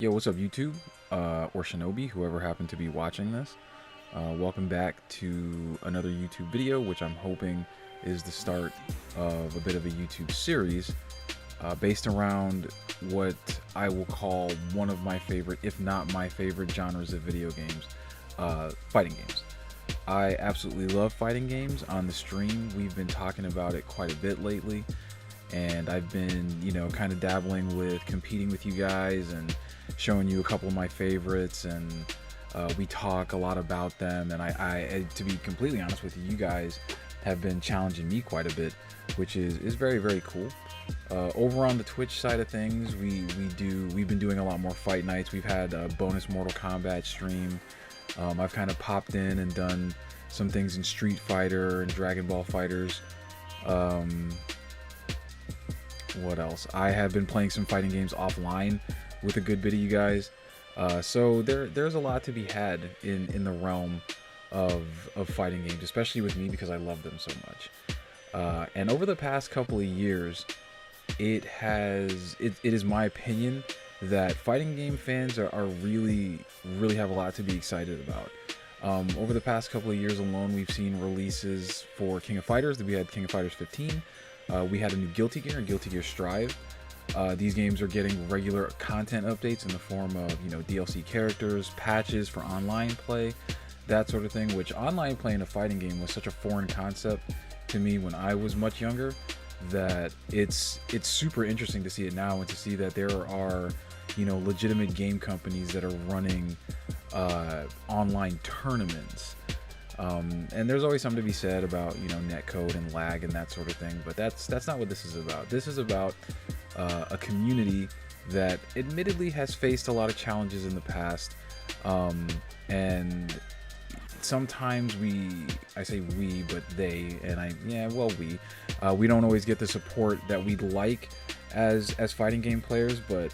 Yo, what's up, YouTube? Or Shinobi, whoever happened to be watching this. Welcome back to another YouTube video, which I'm hoping is the start of a bit of a YouTube series based around what I will call one of my favorite, if not my favorite genres of video games, fighting games. I absolutely love fighting games. On the stream, we've been talking about it quite a bit lately, and I've been, kind of dabbling with competing with you guys and showing you a couple of my favorites, and we talk a lot about them. And I to be completely honest with you, you guys have been challenging me quite a bit, which is very, very cool. Over on the Twitch side of things, we've been doing a lot more fight nights. We've had a bonus Mortal Kombat stream. I've kind of popped in and done some things in Street Fighter and Dragon Ball Fighters. What else? I have been playing some fighting games offline with a good bit of you guys. So there's a lot to be had in the realm of fighting games, especially with me, because I love them so much. And over the past couple of years, it is my opinion that fighting game fans are really have a lot to be excited about. Over the past couple of years alone, we've seen releases for King of Fighters. We had King of Fighters 15. We had a new Guilty Gear and Guilty Gear Strive. These games are getting regular content updates in the form of, DLC characters, patches for online play, that sort of thing, which online play in a fighting game was such a foreign concept to me when I was much younger, that it's super interesting to see it now, and to see that there are, legitimate game companies that are running online tournaments. And there's always something to be said about, netcode and lag and that sort of thing, but that's not what this is about. This is about a community that admittedly has faced a lot of challenges in the past, and sometimes I say we, but they, and we don't always get the support that we'd like as fighting game players, but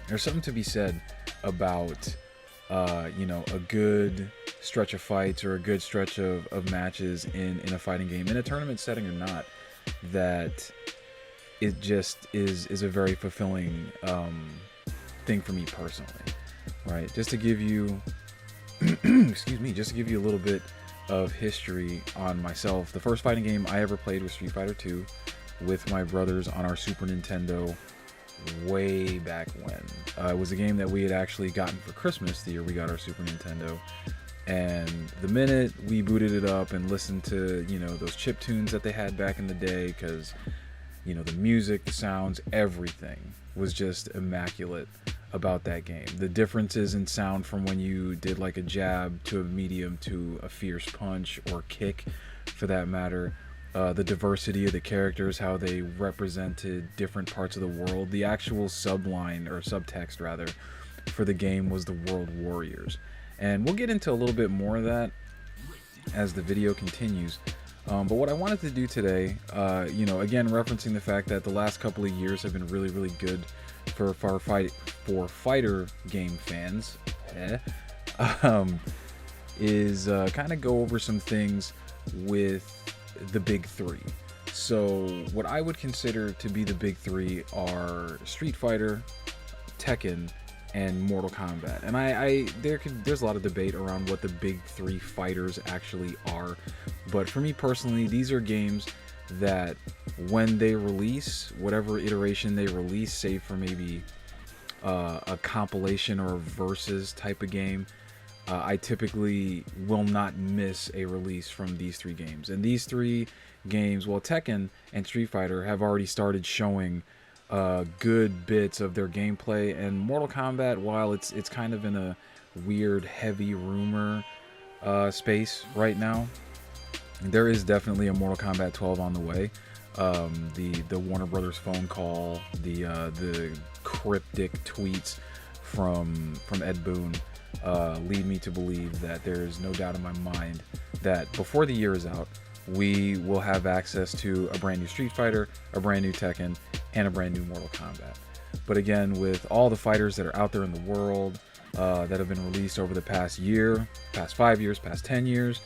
there's something to be said about a good stretch of fights, or a good stretch of matches in a fighting game, in a tournament setting or not, that it just is a very fulfilling thing for me personally, right? Just to give you excuse me, just to give you a little bit of history on myself, the first fighting game I ever played was Street Fighter 2 with my brothers on our Super Nintendo way back when. It was a game that we had actually gotten for Christmas the year we got our Super Nintendo, and the minute we booted it up and listened to those chip tunes that they had back in the day, because the music, the sounds, everything was just immaculate about that game. The differences in sound from when you did like a jab to a medium to a fierce punch or kick, for that matter, the diversity of the characters, how they represented different parts of the world. The actual subline, or subtext rather, for the game was the World Warriors. And we'll get into a little bit more of that as the video continues. But what I wanted to do today, again, referencing the fact that the last couple of years have been really good for fighter game fans, is kind of go over some things with the big three. So what I would consider to be the big three are Street Fighter, Tekken, and Mortal Kombat. And there's a lot of debate around what the big three fighters actually are, but for me personally, these are games that when they release, whatever iteration they release, save for maybe a compilation or a versus type of game, I typically will not miss a release from these three games. And these three games, well, Tekken and Street Fighter, have already started showing good bits of their gameplay. And Mortal Kombat, while it's kind of in a weird heavy rumor space right now, there is definitely a Mortal Kombat 12 on the way. The Warner Brothers phone call, the cryptic tweets from Ed Boon lead me to believe that there is no doubt in my mind that before the year is out, we will have access to a brand new Street Fighter, a brand new Tekken, and a brand new Mortal Kombat. But again, with all the fighters that are out there in the world that have been released over the past year, past 5 years, past 10 years,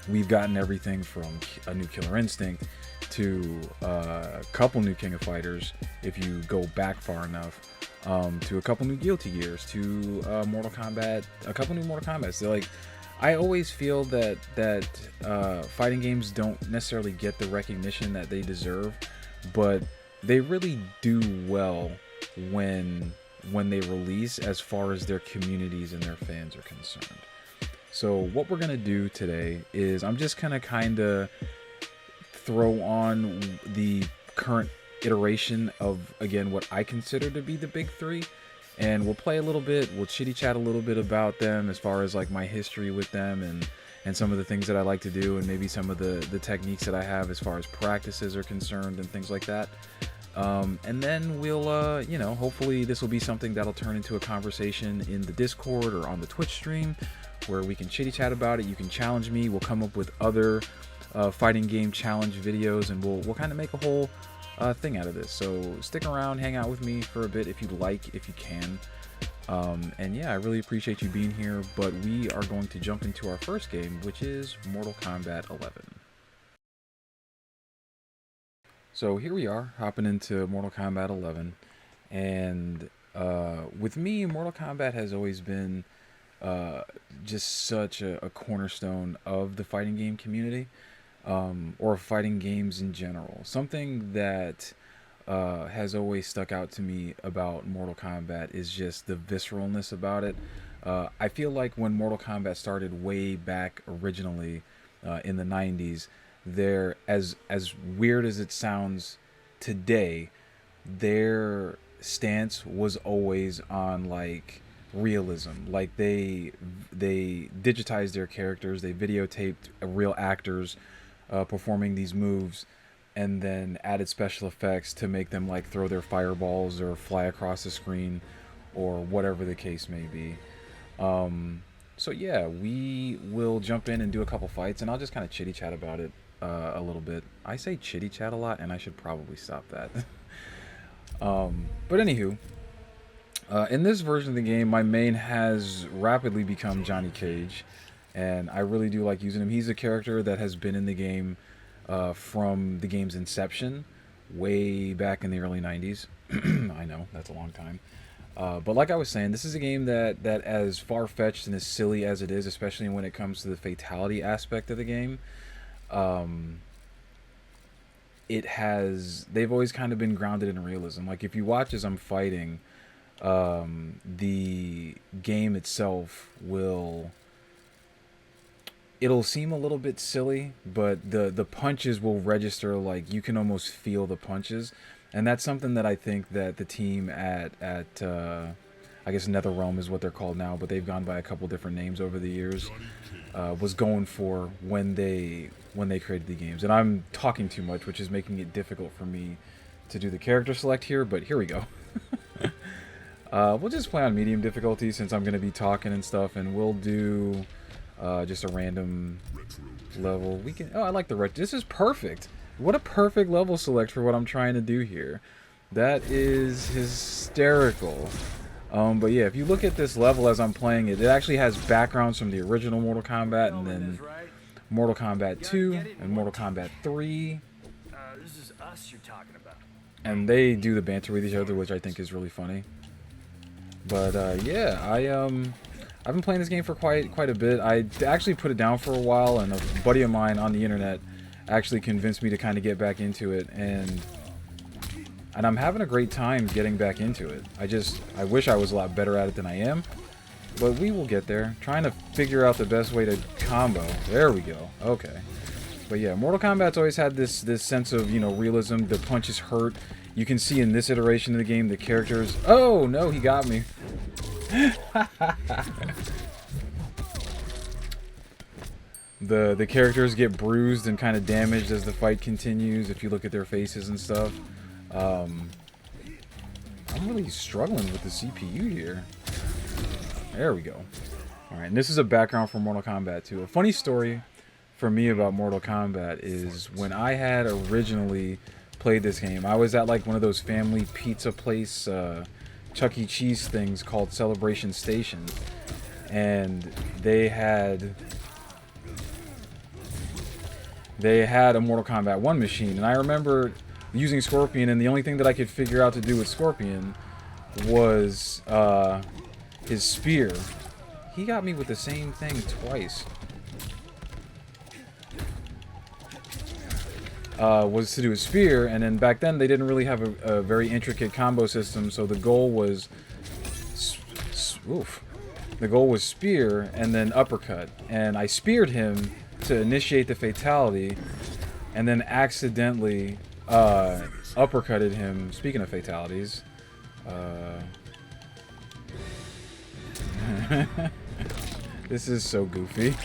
we've gotten everything from a new Killer Instinct to a couple new King of Fighters if you go back far enough, to a couple new Guilty Gears, to Mortal Kombat, a couple new Mortal Kombats. They're like, I always feel that fighting games don't necessarily get the recognition that they deserve, but they really do well when they release, as far as their communities and their fans are concerned. So what we're gonna do today is I'm just gonna kind of throw on the current iteration of, again, what I consider to be the big three, and we'll play a little bit, we'll chitty chat a little bit about them, as far as like my history with them and some of the things that I like to do, and maybe some of the techniques that I have as far as practices are concerned and things like that. And then we'll, you know, hopefully this will be something that'll turn into a conversation in the Discord or on the Twitch stream, where we can chitty chat about it. You can challenge me. We'll come up with other fighting game challenge videos, and we'll kind of make a whole thing out of this. So stick around, hang out with me for a bit if you like, if you can. And yeah, I really appreciate you being here, but we are going to jump into our first game, which is Mortal Kombat 11. So here we are, hopping into Mortal Kombat 11, and with me, Mortal Kombat has always been just such a cornerstone of the fighting game community, or fighting games in general. Something that has always stuck out to me about Mortal Kombat is just the visceralness about it. I feel like when Mortal Kombat started way back originally in the 90s, there, as weird as it sounds today, their stance was always on like realism. Like they digitized their characters, they videotaped real actors performing these moves, and then added special effects to make them like throw their fireballs or fly across the screen or whatever the case may be. So yeah, we will jump in and do a couple fights, and I'll just kind of chitty chat about it a little bit. I say chitty chat a lot, and I should probably stop that. But anywho, in this version of the game, my main has rapidly become Johnny Cage, and I really do like using him. He's a character that has been in the game from the game's inception, way back in the early 90s. I know, that's a long time. But like I was saying, this is a game that as far-fetched and as silly as it is, especially when it comes to the fatality aspect of the game, they've always kind of been grounded in realism. Like if you watch as I'm fighting, the game itself it'll seem a little bit silly, but the punches will register, like you can almost feel the punches. And that's something that I think that the team at I guess NetherRealm is what they're called now, but they've gone by a couple different names over the years, was going for when they created the games. And I'm talking too much, which is making it difficult for me to do the character select here, but here we go. We'll just play on medium difficulty since I'm going to be talking and stuff, and we'll do just a random level. Oh, I like the retro. This is perfect. What a perfect level select for what I'm trying to do here. That is hysterical. But yeah, if you look at this level as I'm playing it, it actually has backgrounds from the original Mortal Kombat, and then Mortal Kombat 2 and Mortal Kombat 3. This is us you're talking about. And they do the banter with each other, which I think is really funny. But yeah, I've been playing this game for quite a bit. I actually put it down for a while, and a buddy of mine on the internet actually convinced me to kind of get back into it, and I'm having a great time getting back into it. I wish I was a lot better at it than I am, but we will get there. Trying to figure out the best way to combo. There we go. Okay. But yeah, Mortal Kombat's always had this sense of, you know, realism. The punches hurt. You can see in this iteration of the game the characters... Oh, no, he got me. The characters get bruised and kind of damaged as the fight continues, if you look at their faces and stuff. I'm really struggling with the CPU here. There we go. Alright, and this is a background for Mortal Kombat 2. A funny story for me about Mortal Kombat is when I had originally played this game, I was at like one of those family pizza place, Chuck E. Cheese things called Celebration Station, and they had they had a Mortal Kombat 1 machine, and I remember using Scorpion, and the only thing that I could figure out to do with Scorpion was his spear. He got me with the same thing twice. Was to do a spear, and then back then they didn't really have a very intricate combo system, so the goal was the goal was spear and then uppercut, and I speared him to initiate the fatality, and then accidentally uppercutted him. Speaking of fatalities, this is so goofy.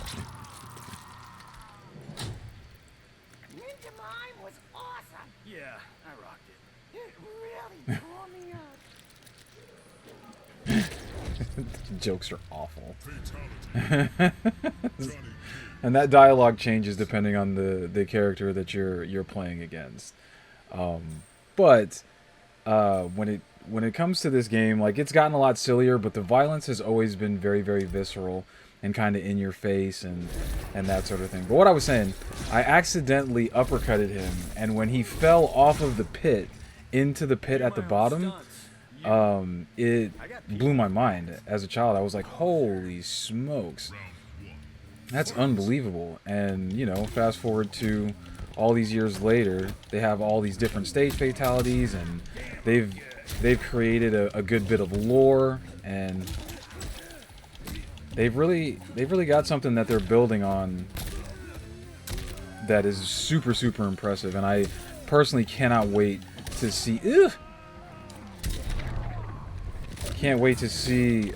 Yeah, I rocked it. It really tore me up. Jokes are awful. And that dialogue changes depending on the character that you're playing against. But when it comes to this game, like, it's gotten a lot sillier, but the violence has always been very, very visceral and kind of in your face and that sort of thing. But what I was saying, I accidentally uppercutted him, and when he fell off of the pit into the pit at the bottom, it blew my mind. As a child, I was like, holy smokes, that's unbelievable. And, you know, fast forward to all these years later, they have all these different stage fatalities, and they've created a good bit of lore, and they've really got something that they're building on that is super, super impressive. And I personally cannot wait to see can't wait to see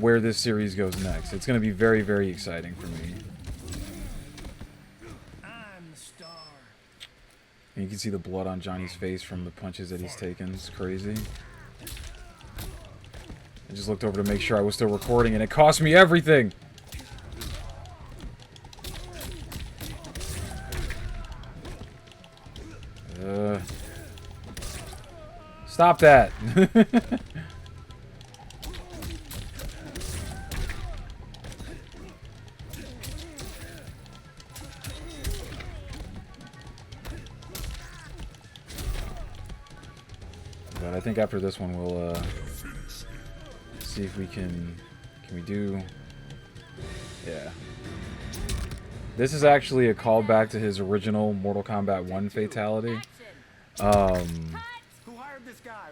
where this series goes next. It's going to be very, very exciting for me. I'm the star. And you can see the blood on Johnny's face from the punches that he's taken. It's crazy. I just looked over to make sure I was still recording, and it cost me everything! Stop that! But I think after this one we'll see if we can we do, yeah. This is actually a callback to his original Mortal Kombat 1 fatality.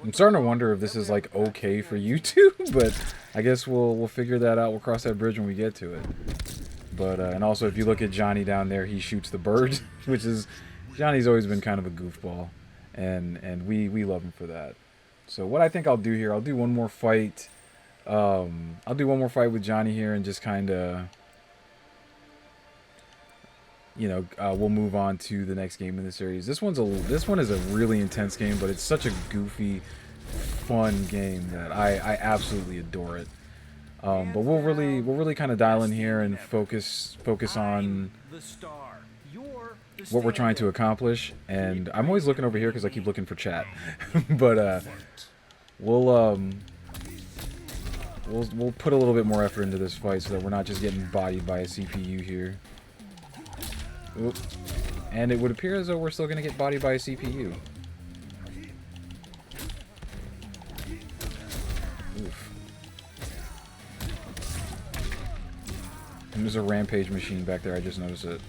I'm starting to wonder if this is, like, okay for YouTube, but I guess we'll figure that out. We'll cross that bridge when we get to it. But and also, if you look at Johnny down there, he shoots the bird, which is, Johnny's always been kind of a goofball, and we love him for that. So what I think I'll do here, I'll do one more fight. I'll do one more fight with Johnny here, and just kind of, you know, we'll move on to the next game in the series. This one is a really intense game, but it's such a goofy, fun game that I absolutely adore it. But we'll really kind of dial in here and focus on what we're trying to accomplish. And I'm always looking over here because I keep looking for chat. But we'll put a little bit more effort into this fight so that we're not just getting bodied by a CPU here. Oop. And it would appear as though we're still going to get bodied by a CPU. Oof. And there's a rampage machine back there, I just noticed it.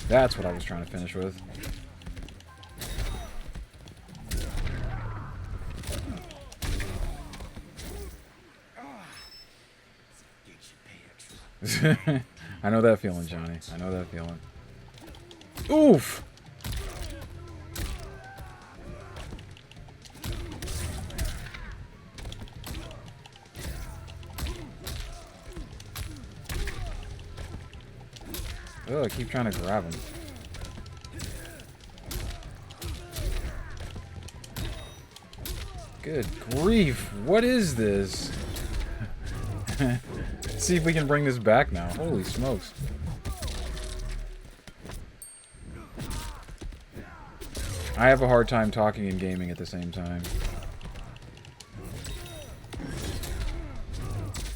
That's what I was trying to finish with. I know that feeling, Johnny. I know that feeling. Oof! Oh, I keep trying to grab him. Good grief! What is this? Let's see if we can bring this back now. Holy smokes. I have a hard time talking and gaming at the same time.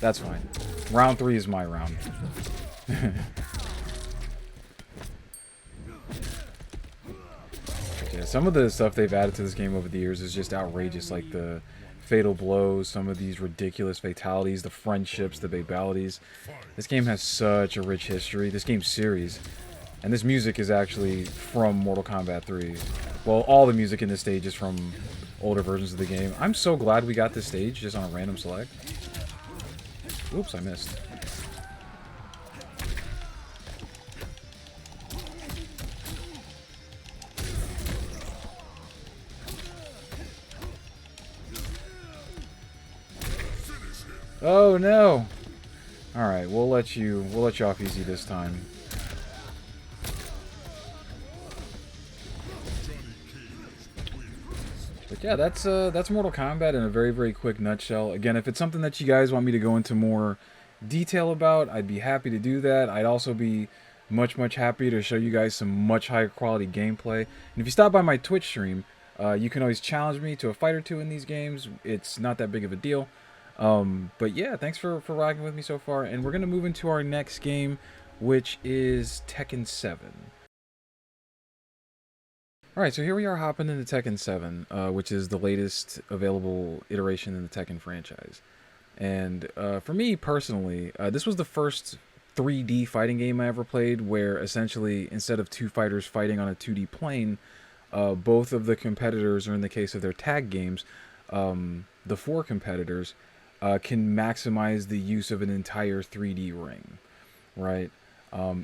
That's fine. Round 3 is my round. Yeah, some of the stuff they've added to this game over the years is just outrageous, like the fatal blows, some of these ridiculous fatalities, the friendships, the babalities. This game has such a rich history, this game series. And this music is actually from Mortal Kombat 3. Well, all the music in this stage is from older versions of the game. I'm so glad we got this stage just on a random select. Oops, I missed. Oh no! Alright, we'll let you off easy this time. But yeah, that's Mortal Kombat in a very, very quick nutshell. Again, if it's something that you guys want me to go into more detail about, I'd be happy to do that. I'd also be much, much happy to show you guys some much higher quality gameplay. And if you stop by my Twitch stream, you can always challenge me to a fight or two in these games. It's not that big of a deal. But yeah, thanks for rocking with me so far. And we're going to move into our next game, which is Tekken 7. Alright, so here we are hopping into Tekken 7, which is the latest available iteration in the Tekken franchise. And for me personally, this was the first 3D fighting game I ever played where essentially instead of two fighters fighting on a 2D plane, both of the competitors, or in the case of their tag games, the 4 competitors, can maximize the use of an entire 3D ring, right?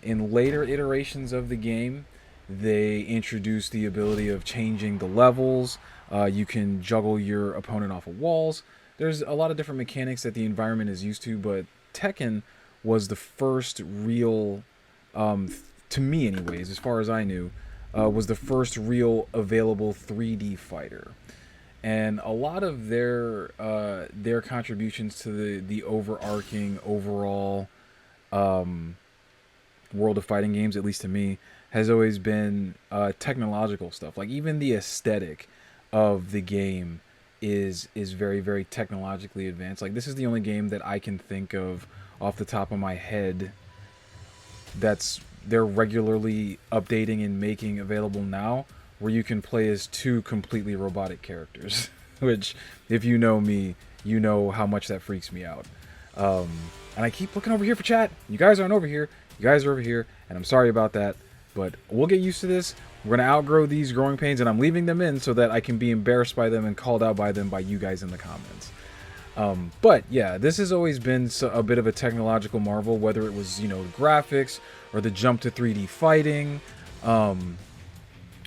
In later iterations of the game, they introduced the ability of changing the levels. You can juggle your opponent off of walls. There's a lot of different mechanics that the environment is used to, but Tekken was the first real, to me anyways, as far as I knew, was the first real available 3D fighter. And a lot of their contributions to the overarching overall world of fighting games, at least to me, has always been technological stuff. Like even the aesthetic of the game is very, very technologically advanced. Like this is the only game that I can think of off the top of my head that's they're regularly updating and making available now, where you can play as 2 completely robotic characters. Which, if you know me, you know how much that freaks me out. And I keep looking over here for chat. You guys aren't over here. You guys are over here, and I'm sorry about that. But we'll get used to this. We're going to outgrow these growing pains, and I'm leaving them in so that I can be embarrassed by them and called out by them by you guys in the comments. But yeah, this has always been a bit of a technological marvel, whether it was, you know, the graphics or the jump to 3D fighting. A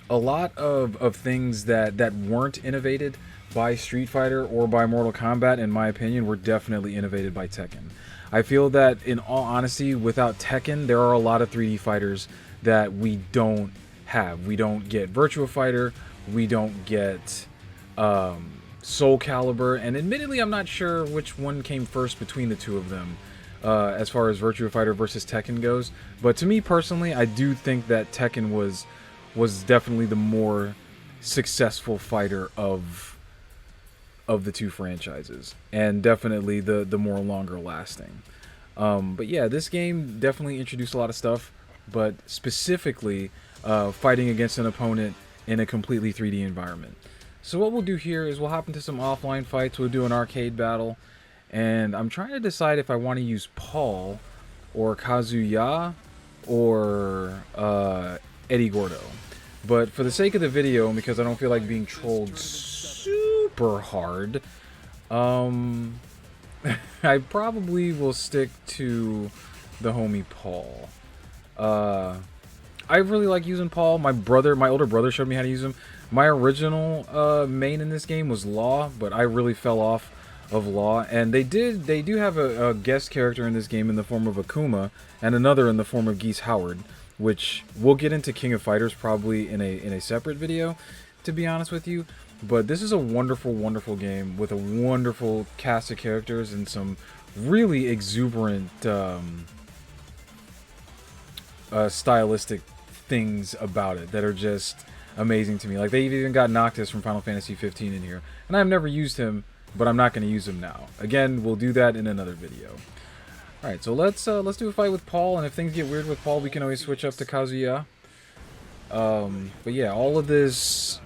lot of things that weren't innovated by Street Fighter or by Mortal Kombat, in my opinion, were definitely innovated by Tekken. I feel that, in all honesty, without Tekken, there are a lot of 3D fighters that we don't have. We don't get Virtua Fighter, we don't get Soul Calibur, and admittedly I'm not sure which one came first between the two of them as far as Virtua Fighter versus Tekken goes, but to me personally, I do think that Tekken was definitely the more successful fighter of the two franchises, and definitely the more longer lasting. But yeah, this game definitely introduced a lot of stuff, but specifically fighting against an opponent in a completely 3D environment. So what we'll do here is we'll hop into some offline fights. We'll do an arcade battle, and I'm trying to decide if I want to use Paul or Kazuya or Eddie Gordo. But for the sake of the video, and because I don't feel like being trolled super hard, I probably will stick to the homie Paul. I really like using Paul. My older brother showed me how to use him. My original main in this game was Law, but I really fell off of Law. And they do have a guest character in this game in the form of Akuma, and another in the form of Geese Howard, which we'll get into King of Fighters probably in a separate video, to be honest with you. But this is a wonderful, wonderful game with a wonderful cast of characters and some really exuberant stylistic things about it that are just amazing to me. Like, they've even got Noctis from Final Fantasy 15 in here, and I've never used him but I'm not going to use him now. Again, we'll do that in another video. All right, so let's do a fight with Paul, and if things get weird with Paul, we can always switch up to Kazuya. But yeah, all of this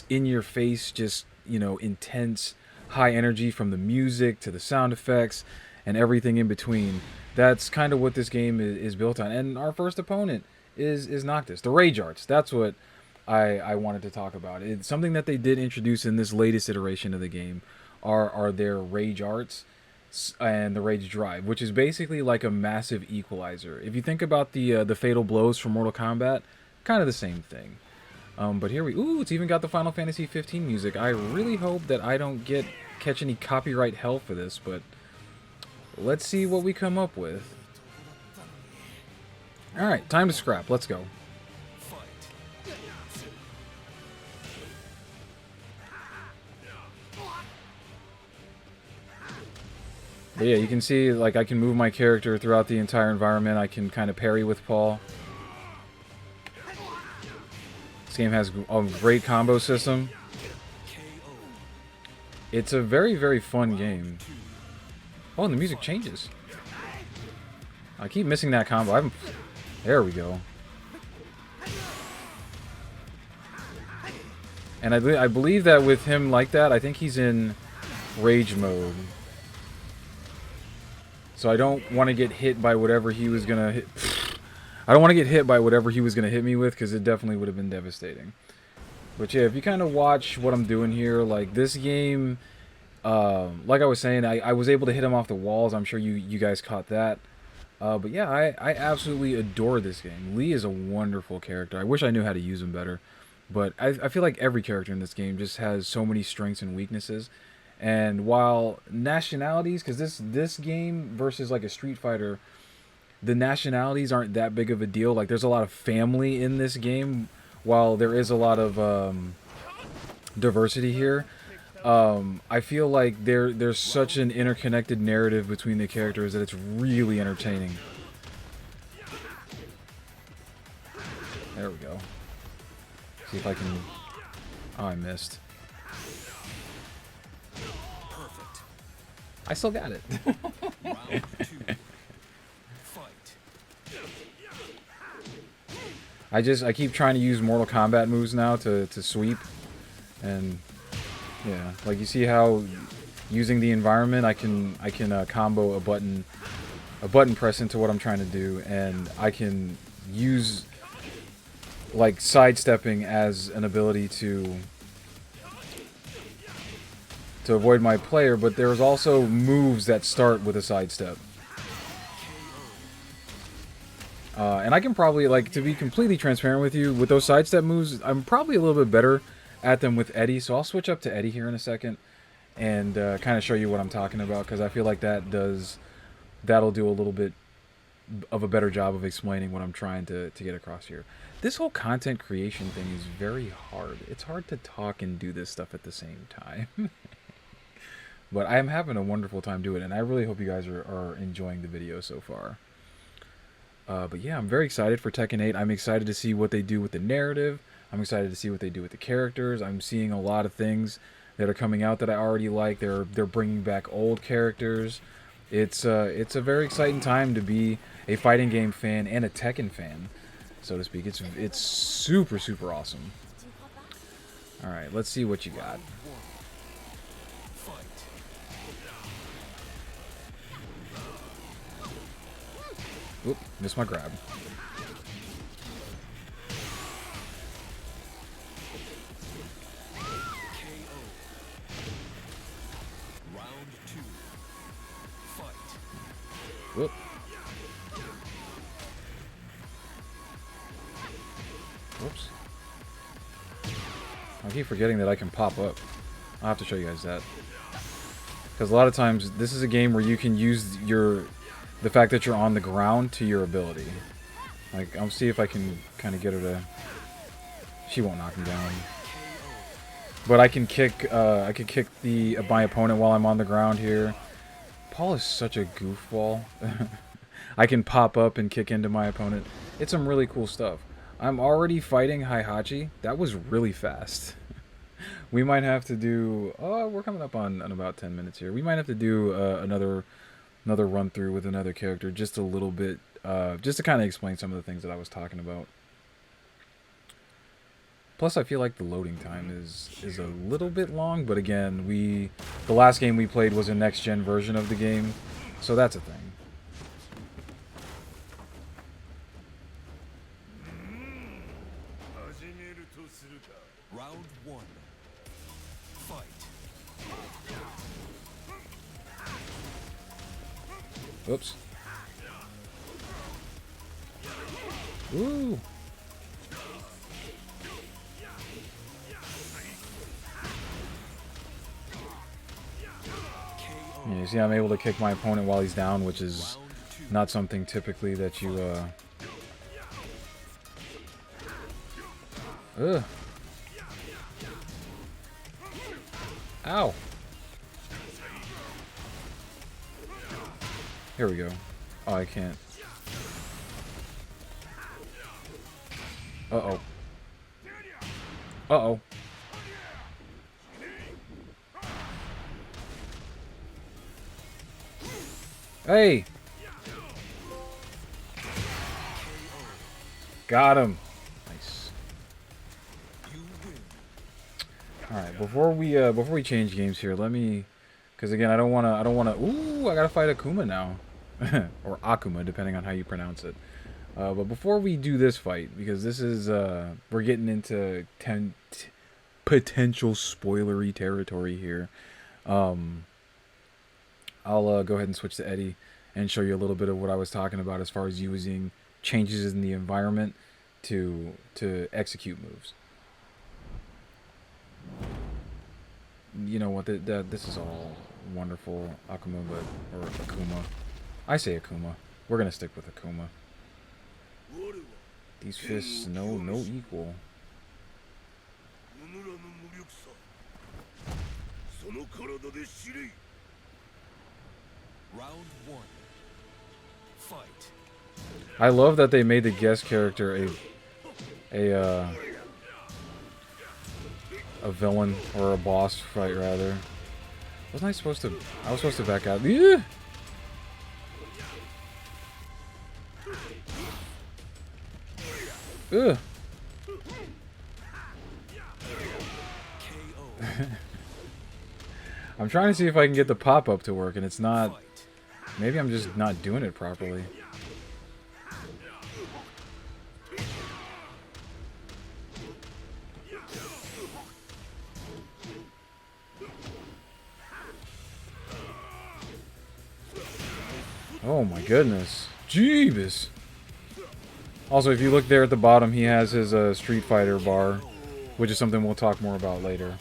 in-your-face, just, you know, intense, high energy from the music to the sound effects and everything in between. That's kind of what this game is built on. And our first opponent is Noctis, the Rage Arts. That's what I wanted to talk about. It's something that they did introduce in this latest iteration of the game are their Rage Arts and the Rage Drive, which is basically like a massive equalizer. If you think about the Fatal Blows from Mortal Kombat, kind of the same thing. But here ooh, it's even got the Final Fantasy 15 music. I really hope that I don't catch any copyright hell for this, but let's see what we come up with. Alright, time to scrap. Let's go. But yeah, you can see, like, I can move my character throughout the entire environment. I can kind of parry with Paul. This game has a great combo system. It's a very, very fun game. Oh, and the music changes. I keep missing that combo. There we go. And I believe that with him like that, I think he's in rage mode. So I don't want to get hit by whatever he was gonna hit. I don't want to get hit by whatever he was gonna hit me with, because it definitely would have been devastating. But yeah, if you kind of watch what I'm doing here, like this game, like I was saying, I was able to hit him off the walls. I'm sure you guys caught that. But yeah, I absolutely adore this game. Lee is a wonderful character. I wish I knew how to use him better. But I feel like every character in this game just has so many strengths and weaknesses. And while nationalities, because this game versus like a Street Fighter, the nationalities aren't that big of a deal. Like there's a lot of family in this game, while there is a lot of diversity here. I feel like there's such an interconnected narrative between the characters that it's really entertaining. There we go. See if I can... Oh, I missed. Perfect. I still got it. I keep trying to use Mortal Kombat moves now to sweep, and yeah, like you see how using the environment I can combo a button press into what I'm trying to do, and I can use like sidestepping as an ability to avoid my player, but there's also moves that start with a sidestep. And I can probably, like, to be completely transparent with you, with those sidestep moves, I'm probably a little bit better at them with Eddie, so I'll switch up to Eddie here in a second and kind of show you what I'm talking about, because I feel like that'll do a little bit of a better job of explaining what I'm trying to get across here. This whole content creation thing is very hard. It's hard to talk and do this stuff at the same time. But I am having a wonderful time doing it, and I really hope you guys are enjoying the video so far. But yeah, I'm very excited for Tekken 8. I'm excited to see what they do with the narrative. I'm excited to see what they do with the characters. I'm seeing a lot of things that are coming out that I already like. They're bringing back old characters. It's a very exciting time to be a fighting game fan and a Tekken fan, so to speak. It's super, super awesome. All right, let's see what you got. Oop, missed my grab. Whoop. Whoops. I keep forgetting that I can pop up. I'll have to show you guys that. Because a lot of times, this is a game where you can use the fact that you're on the ground to your ability. Like, I'll see if I can kind of get her to... She won't knock me down. But I can kick my opponent while I'm on the ground here. Paul is such a goofball. I can pop up and kick into my opponent. It's some really cool stuff. I'm already fighting Heihachi. That was really fast. We might have to do. Oh, we're coming up on about 10 minutes here. We might have to do another run through with another character, just a little bit, just to kind of explain some of the things that I was talking about. Plus, I feel like the loading time is a little bit long, but again, the last game we played was a next gen version of the game, so that's a thing. Round one. Fight. Oops. Ooh. Yeah, you see, I'm able to kick my opponent while he's down, which is not something typically that you, Ugh. Ow. Here we go. Oh, I can't. Uh-oh. Uh-oh. Hey! Got him. Nice. All right, before we change games here, let me, because again, I don't wanna. Ooh, I gotta fight Akuma now, or Akuma, depending on how you pronounce it. But before we do this fight, because this is we're getting into potential spoilery territory here. I'll go ahead and switch to Eddie and show you a little bit of what I was talking about as far as using changes in the environment to execute moves. You know what? This is all wonderful, Akuma, or Akuma. I say Akuma. We're gonna stick with Akuma. These fists, no equal. Round one. Fight. I love that they made the guest character a villain, or a boss fight rather. Wasn't I supposed to? I was supposed to back out. Yeah. Ugh. I'm trying to see if I can get the pop-up to work, and it's not. Maybe I'm just not doing it properly. Oh my goodness. Jeebus. Also, if you look there at the bottom, he has his Street Fighter bar, which is something we'll talk more about later.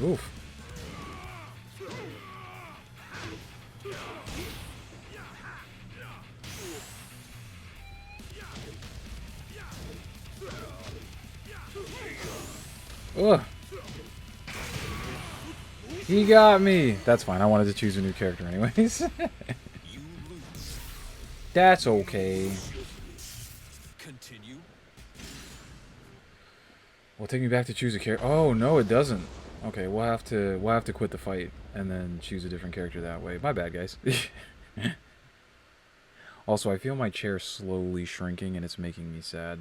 Oof. Ugh. He got me. That's fine. I wanted to choose a new character anyways. That's okay. Continue. Will take me back to choose a character. Oh no, it doesn't. Okay, we'll have to quit the fight and then choose a different character that way. My bad, guys. Also, I feel my chair slowly shrinking and it's making me sad.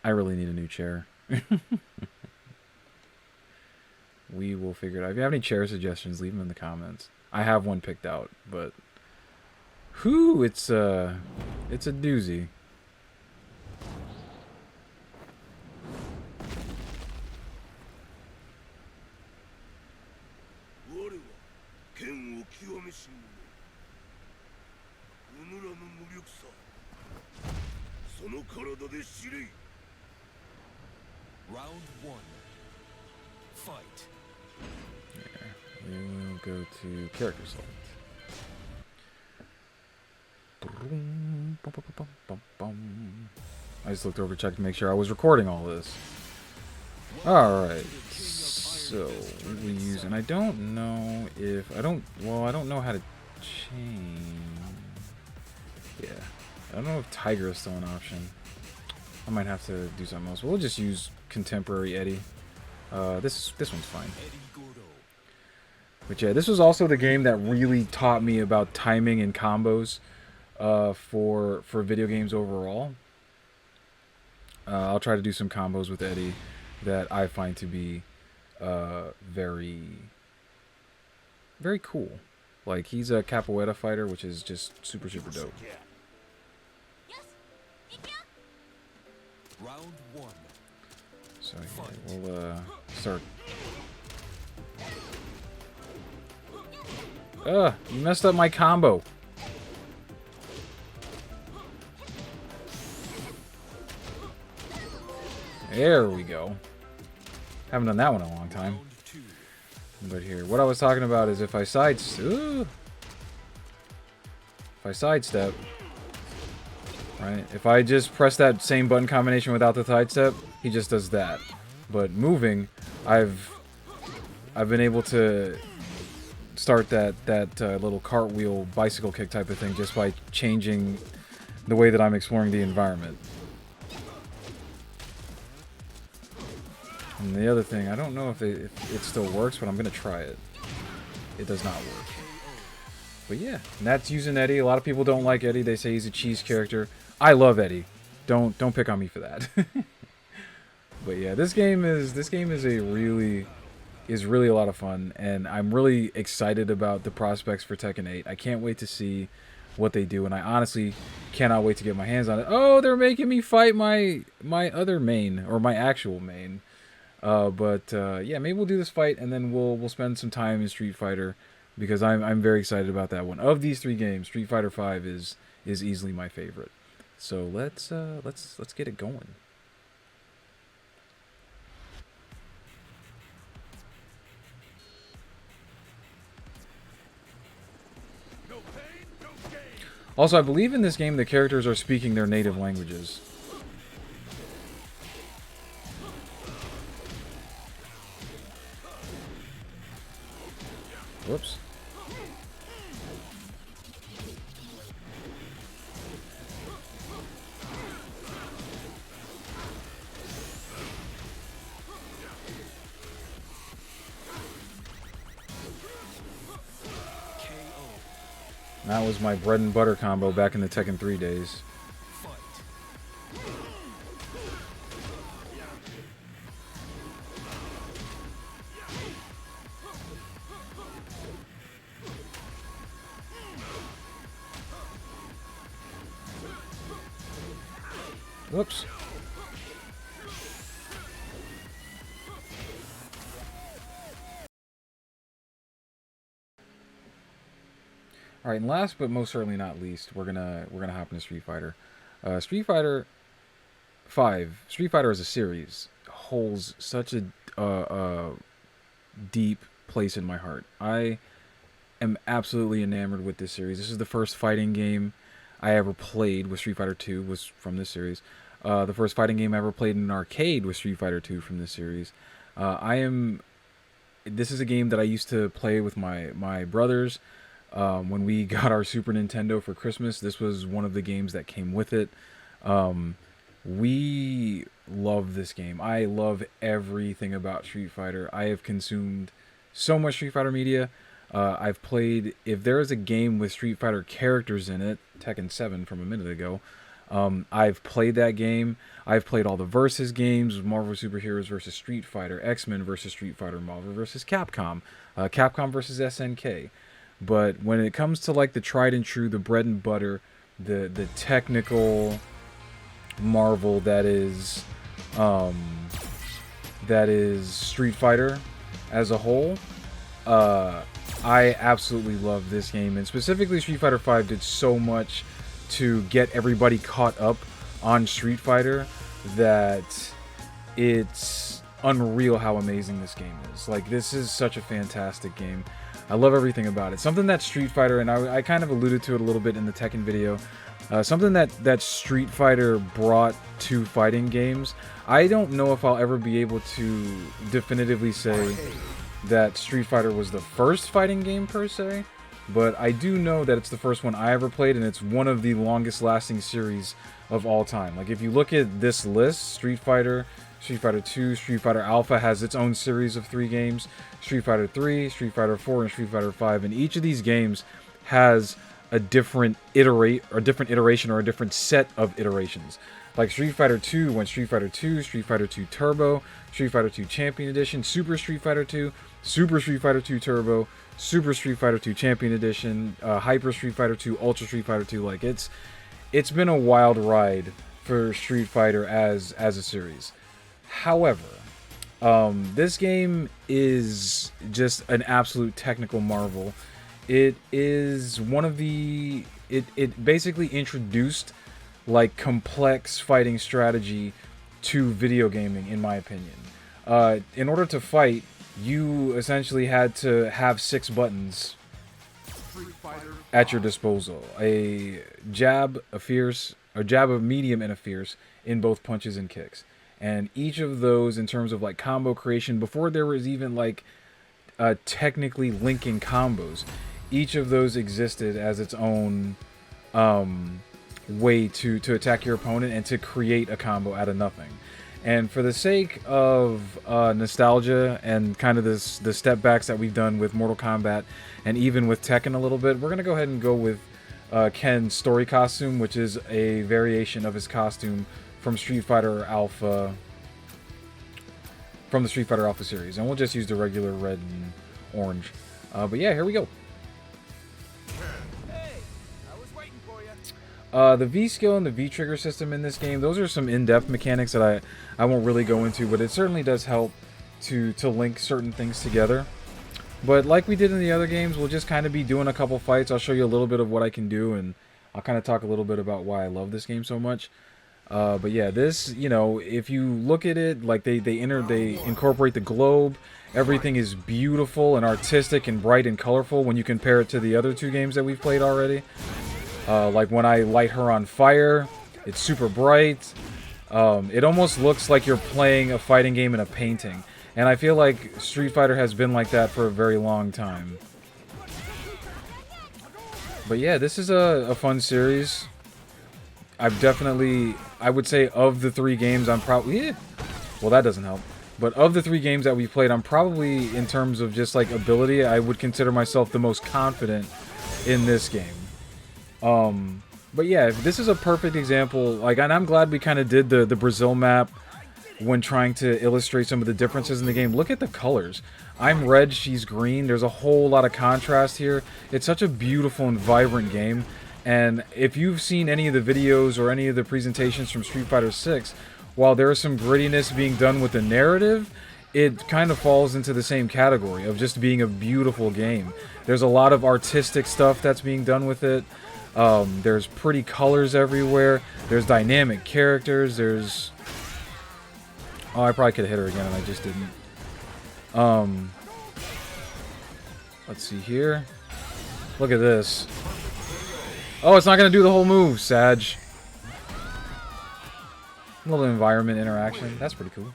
I really need a new chair. We will figure it out. If you have any chair suggestions, leave them in the comments. I have one picked out, but whew, it's a doozy. Round one. Fight. Yeah, we'll go to character select. I just looked over, checked to make sure I was recording all this. Alright, so we use, and I don't know if, I don't know how to change. Yeah, I don't know if Tiger is still an option. I might have to do something else. We'll just use Contemporary Eddie. This one's fine. But yeah, this was also the game that really taught me about timing and combos for video games overall. I'll try to do some combos with Eddie that I find to be very, very cool. Like, he's a capoeira fighter, which is just super, super dope. Round one. So yeah, we'll start. You messed up my combo. There we go. Haven't done that one in a long time. Round two. But here, what I was talking about is if I sidestep, right? If I just press that same button combination without the sidestep, he just does that. But moving, I've been able to start that little cartwheel bicycle kick type of thing just by changing the way that I'm exploring the environment. And the other thing, I don't know if it still works, but I'm gonna try it. It does not work. But yeah, and that's using Eddie. A lot of people don't like Eddie. They say he's a cheese character. I love Eddie. Don't pick on me for that. But yeah, this game is really a lot of fun, and I'm really excited about the prospects for Tekken 8. I can't wait to see what they do, and I honestly cannot wait to get my hands on it. Oh, they're making me fight my other main, or my actual main. Yeah, maybe we'll do this fight, and then we'll spend some time in Street Fighter, because I'm very excited about that one. Of these three games, Street Fighter V is easily my favorite. So let's get it going. Also, I believe in this game the characters are speaking their native languages. Whoops. That was my bread and butter combo back in the Tekken 3 days. Whoops. All right, and last but most certainly not least, we're gonna hop into Street Fighter. Street Fighter 5, Street Fighter as a series holds such a deep place in my heart. I am absolutely enamored with this series. This is the first fighting game I ever played with Street Fighter 2 was from this series. The first fighting game I ever played in an arcade was Street Fighter 2 from this series. This is a game that I used to play with my brothers. When we got our Super Nintendo for Christmas, this was one of the games that came with it. We love this game. I love everything about Street Fighter. I have consumed so much Street Fighter media. I've played, if there is a game with Street Fighter characters in it, Tekken 7 from a minute ago, I've played that game. I've played all the versus games, Marvel Superheroes versus Street Fighter, X-Men versus Street Fighter, Marvel versus Capcom, Capcom versus SNK. But when it comes to like the tried and true, the bread and butter, the technical marvel that is Street Fighter as a whole, I absolutely love this game, and specifically Street Fighter V did so much to get everybody caught up on Street Fighter that it's unreal how amazing this game is. Like, this is such a fantastic game. I love everything about it. Something that Street Fighter, and I kind of alluded to it a little bit in the Tekken video, Something that Street Fighter brought to fighting games. I don't know if I'll ever be able to definitively say that Street Fighter was the first fighting game per se, but I do know that it's the first one I ever played, and it's one of the longest lasting series of all time. Like, if you look at this list, Street Fighter, Street Fighter 2, Street Fighter Alpha has its own series of 3 games, Street Fighter 3, Street Fighter 4, and Street Fighter 5, and each of these games has a different iteration or a different set of iterations. Like Street Fighter 2 went Street Fighter 2, Street Fighter 2 Turbo, Street Fighter 2 Champion Edition, Super Street Fighter 2, Super Street Fighter 2 Turbo, Super Street Fighter 2 Champion Edition, Hyper Street Fighter 2, Ultra Street Fighter 2. Like, it's been a wild ride for Street Fighter as a series. However, this game is just an absolute technical marvel. It is one of the... It basically introduced, like, complex fighting strategy to video gaming, in my opinion. In order to fight, you essentially had to have 6 buttons at your disposal. A jab, a fierce, a jab, a medium, and a fierce in both punches and kicks. And each of those, in terms of, like, combo creation, before there was even, like, technically linking combos, each of those existed as its own way to attack your opponent and to create a combo out of nothing. And for the sake of nostalgia and kind of the step backs that we've done with Mortal Kombat and even with Tekken a little bit, we're going to go ahead and go with Ken's story costume, which is a variation of his costume from Street Fighter Alpha, from the Street Fighter Alpha series. And we'll just use the regular red and orange. But yeah, here we go. The V skill and the V trigger system in this game, those are some in-depth mechanics that I won't really go into, but it certainly does help to link certain things together. But like we did in the other games, we'll just kind of be doing a couple fights. I'll show you a little bit of what I can do, and I'll kind of talk a little bit about why I love this game so much. But yeah, this, you know, if you look at it, like they incorporate the globe. Everything is beautiful and artistic and bright and colorful when you compare it to the other 2 games that we've played already. Like when I light her on fire, it's super bright. It almost looks like you're playing a fighting game in a painting. And I feel like Street Fighter has been like that for a very long time. But yeah, this is a fun series. I've definitely, I would say of the 3 games, I'm probably, well, that doesn't help. But of the 3 games that we've played, I'm probably, in terms of just like ability, I would consider myself the most confident in this game. But yeah, this is a perfect example, like, and I'm glad we kind of did the Brazil map when trying to illustrate some of the differences in the game. Look at the colors. I'm red, she's green. There's a whole lot of contrast here. It's such a beautiful and vibrant game. And if you've seen any of the videos or any of the presentations from Street Fighter 6, while there is some grittiness being done with the narrative, it kind of falls into the same category of just being a beautiful game. There's a lot of artistic stuff that's being done with it. There's pretty colors everywhere. There's dynamic characters. There's... Oh, I probably could have hit her again and I just didn't. Let's see here. Look at this. Oh, it's not going to do the whole move, Sag. A little environment interaction. That's pretty cool.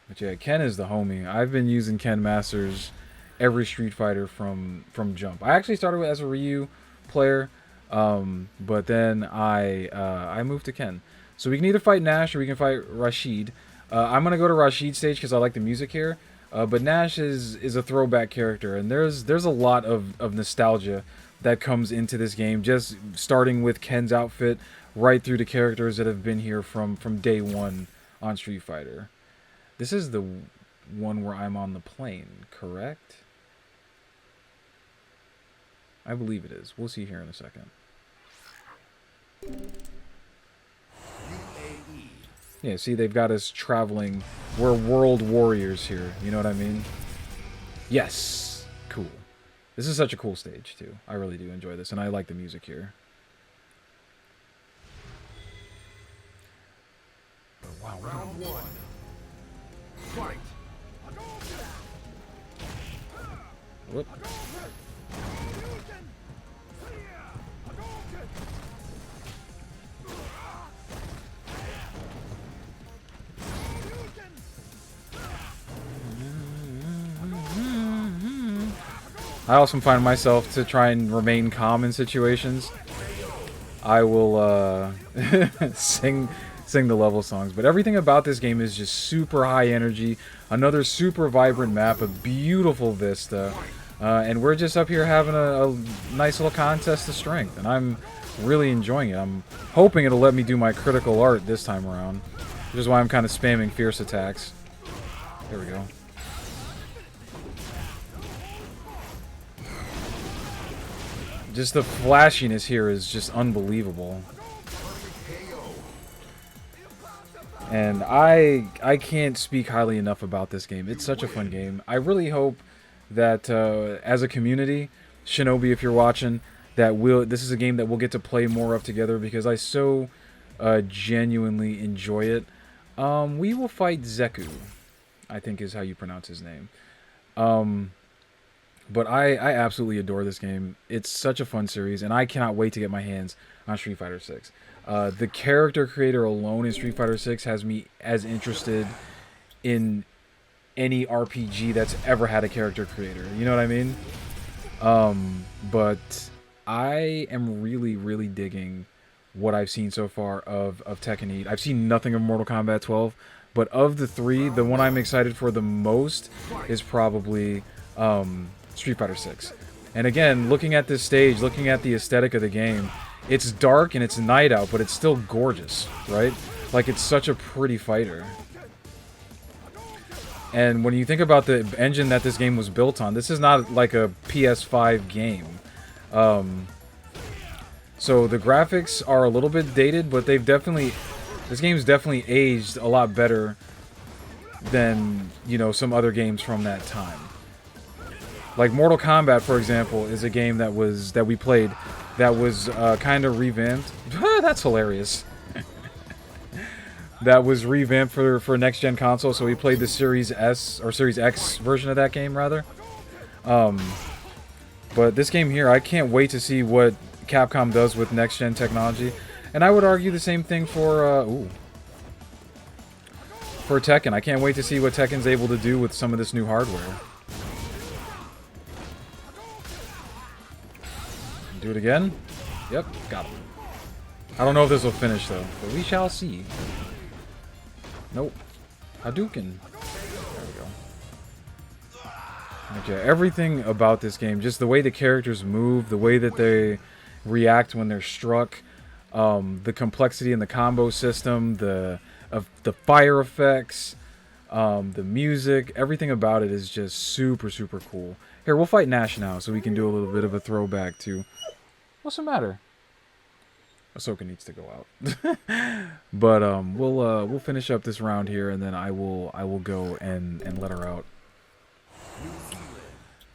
But yeah, Ken is the homie. I've been using Ken Masters every Street Fighter from jump. I actually started as a Ryu player, but then I moved to Ken. So we can either fight Nash or we can fight Rashid. I'm gonna go to Rashid stage because I like the music here. But Nash is a throwback character, and there's a lot of nostalgia that comes into this game. Just starting with Ken's outfit, right through the characters that have been here from day one on Street Fighter. This is the one where I'm on the plane, correct? I believe it is. We'll see here in a second. Yeah, see, they've got us traveling. We're world warriors here. You know what I mean? Yes! Cool. This is such a cool stage, too. I really do enjoy this, and I like the music here. But wow, Round 1. Fight. Whoop. I also find myself to try and remain calm in situations. I will sing the level songs, but everything about this game is just super high energy. Another super vibrant map, a beautiful vista, and we're just up here having a nice little contest of strength, and I'm really enjoying it. I'm hoping it'll let me do my critical art this time around, which is why I'm kind of spamming fierce attacks. There we go. Just the flashiness here is just unbelievable. And I can't speak highly enough about this game. It's such a fun game. I really hope that as a community, Shinobi, if you're watching, that this is a game that we'll get to play more of together because I so genuinely enjoy it. We will fight Zeku, I think is how you pronounce his name. But I absolutely adore this game. It's such a fun series, and I cannot wait to get my hands on Street Fighter 6. The character creator alone in Street Fighter 6 has me as interested in any RPG that's ever had a character creator. You know what I mean? But I am really, really digging what I've seen so far of Tekken 8. I've seen nothing of Mortal Kombat 12, but of the three, the one I'm excited for the most is probably Street Fighter 6. And again, looking at this stage, looking at the aesthetic of the game, it's dark and it's night out, but it's still gorgeous, right? Like, it's such a pretty fighter. And when you think about the engine that this game was built on, this is not like a PS5 game. So the graphics are a little bit dated, but they've definitely... This game's definitely aged a lot better than, you know, some other games from that time. Like Mortal Kombat, for example, is a game that we played that was kind of revamped. That's hilarious. That was revamped for next gen console, so we played the Series S or Series X version of that game rather. But this game here, I can't wait to see what Capcom does with next gen technology, and I would argue the same thing for Tekken. I can't wait to see what Tekken's able to do with some of this new hardware. Do it again? Yep, got him. I don't know if this will finish, though, but we shall see. Nope. Hadouken. There we go. Okay, everything about this game, just the way the characters move, the way that they react when they're struck, the complexity in the combo system, the fire effects, the music, everything about it is just super, super cool. Here, we'll fight Nash now, so we can do a little bit of a throwback to... What's the matter? Ahsoka needs to go out. But we'll finish up this round here, and then I will go and let her out.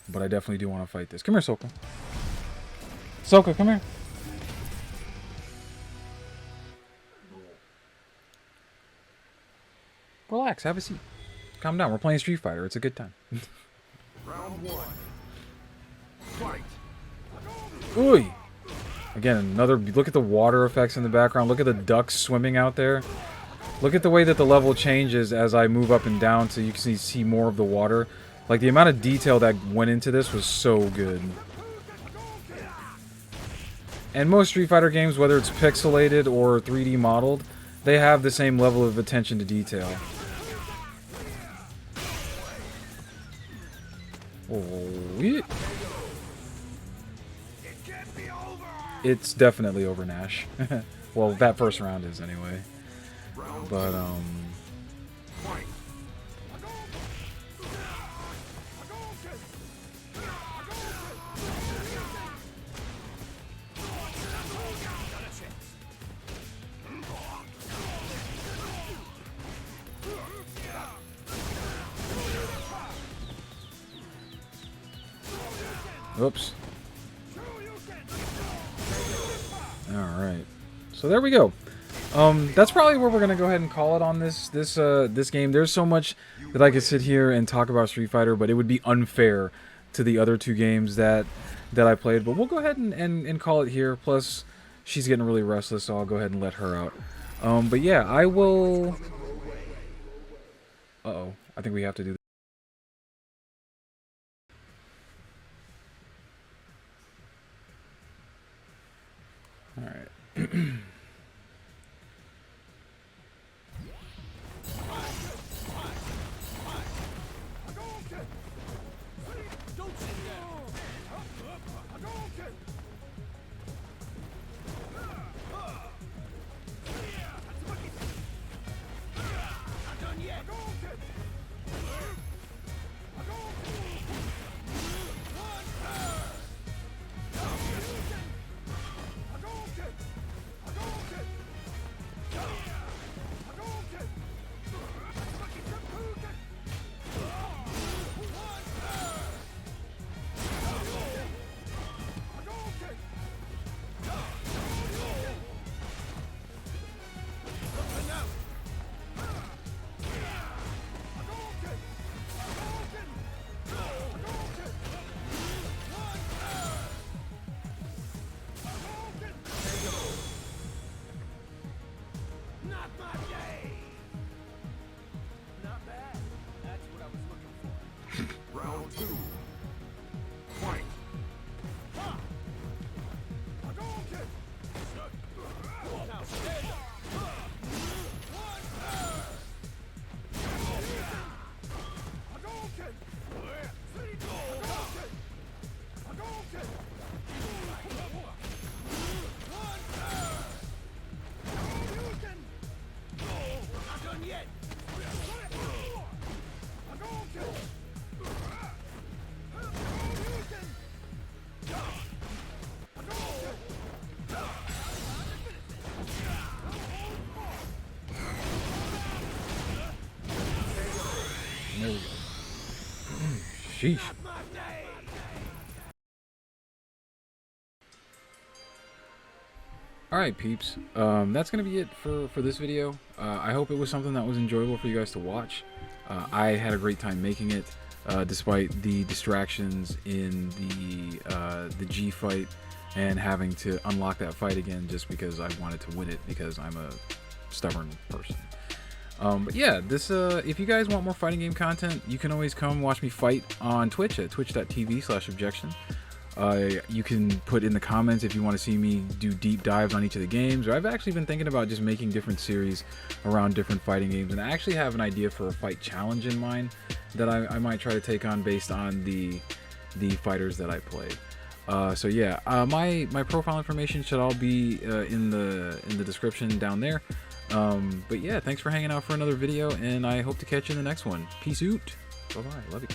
But I definitely do want to fight this. Come here, Ahsoka. Ahsoka, come here. Relax, have a seat. Calm down. We're playing Street Fighter. It's a good time. Round one. Fight. Ooh. Again, another look at the water effects in the background. Look at the ducks swimming out there. Look at the way that the level changes as I move up and down, so you can see more of the water. Like, the amount of detail that went into this was so good. And most Street Fighter games, whether it's pixelated or 3D modeled, they have the same level of attention to detail. Oh, yeah. It's definitely over Nash. Well, that first round is anyway. But, oops. Alright. So there we go. That's probably where we're gonna go ahead and call it on this game. There's so much that I could sit here and talk about Street Fighter, but it would be unfair to the other two games that I played. But we'll go ahead and call it here. Plus, she's getting really restless, so I'll go ahead and let her out. But yeah, I will... Uh-oh. I think we have to do All right. Round two. Fight. Now stand up. Not done yet. There we go. Sheesh. Alright peeps, that's going to be it for this video. I hope it was something that was enjoyable for you guys to watch. I had a great time making it, despite the distractions in the G fight and having to unlock that fight again just because I wanted to win it because I'm a stubborn person. But yeah, this if you guys want more fighting game content, you can always come watch me fight on Twitch at twitch.tv/objection. You can put in the comments if you want to see me do deep dives on each of the games, or I've actually been thinking about just making different series around different fighting games, and I actually have an idea for a fight challenge in mind that I might try to take on based on the fighters that I play. So yeah, my profile information should all be in the description down there. But yeah, thanks for hanging out for another video, and I hope to catch you in the next one. Peace out. Bye bye. Love you.